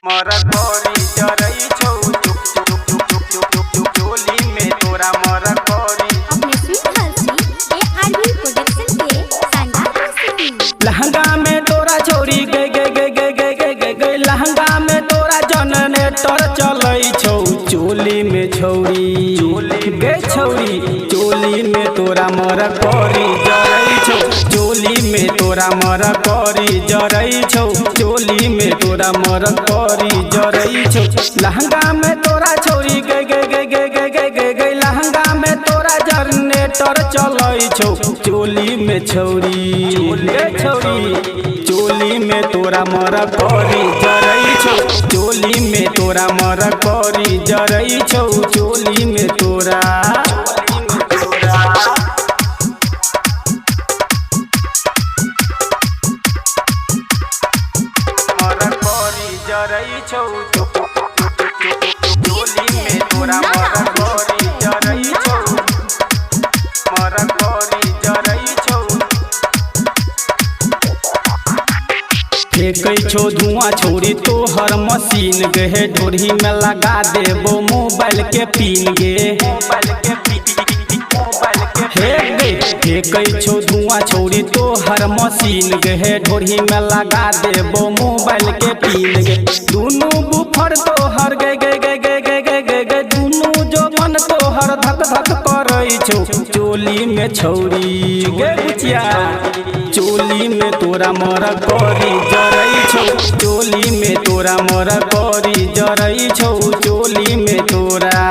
Mercury जरई छौ चुप चुप चुप चुप चुप चुप चुप चोली में तोरा मरकरी अपने स्वीट हल्सी ARV प्रोडक्शन के शानदार प्रस्तुति। लहंगा में तोरा छोरी गए गए गए गए गए गए गए गए लहंगा में तोरा जनरेटर चलई छौ चोली में छौरी गए छौरी चोली में तोरा मरकरी जरई छौ चोली में तोरा मरकरी जरई छौ चोली में तोरा मरकरी जरई छौ लहंगा में तोरा छोरी गए गए गए गए गए गए गए गए लहंगा में तोरा जनरेटर चलई छौ चोली में छौरी छौरी चोली में तोरा मरकरी जरई छौ चोली में तोरा मरकरी जरई छौ चोली में तोरा मरकरी जरई छौ चुप चुप चुप चुप चुप चोली में तोरा मरकरी जरई छौ मरकरी जरई छौ फेंकै छौ धुआं छोड़ी तोहर मशीन गहे ढोरी में लगा देबो मोबाइल के पिन गे मोबाइल के हे गे फेंकै छौ धुआं छोड़ी तोहर मशीन गहे ढोरी में लगा देबो मोबाइल के पिन गे दुनू बुफर तोहर गे गे गे गे गे गे गे गे दुनू जोबन तोहर धक धक करई छौ चोली में छौरी गे बुचिया चोली में तोरा मरकरी जरई छौ चोली में तोरा मरकरी जरई छौ चोली में तोरा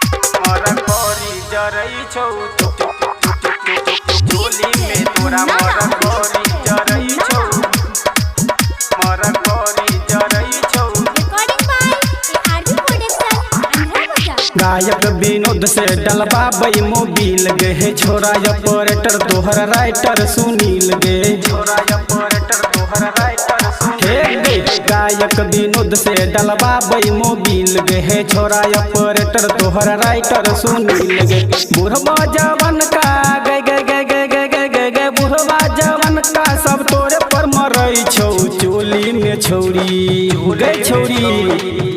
मरकरी जरई छौ चुप चुप चुप चुप चुप चुप चुप चोली में तोरा मरकरी जरई छौ मरकरी जरई छौ रिकॉर्डिंग बाय ARV प्रोडक्शन अंधेरा बाजार। गायक विनोद से डलबाबै मोबिल गे छोरा ऑपरेटर तोहर राइटर सुनील गे छोरा ऑपरेटर तोहर राइटर सुन हे गे गायक विनोद से डलबाबै मोबिल गे छोरा ऑपरेटर तोहर राइटर सुनील गे बुढ़वा जवन का गे गे गे गे गे गे गे गे बुढ़वा जवन का सब तोरे पर मरई छौ चोली में छौरी गे छौरी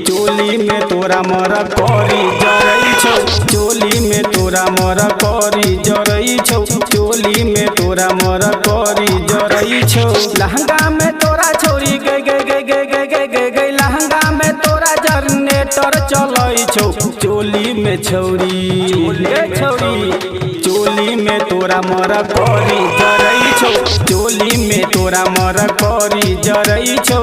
चोली में तोरा मरकरी जरई छौ चोली में तोरा मरकरी जरई छौ चोली में तोरा मरकरी जरई छौ लहंगा में तोरा छोरी गए गए गए गए गए गए गए गए लहंगा में तोरा जनरेटर चलई छौ चोली में छौरी छौरी चोली में तोरा मरकरी जरई छौ चोली में तोरा मरकरी जरई छौ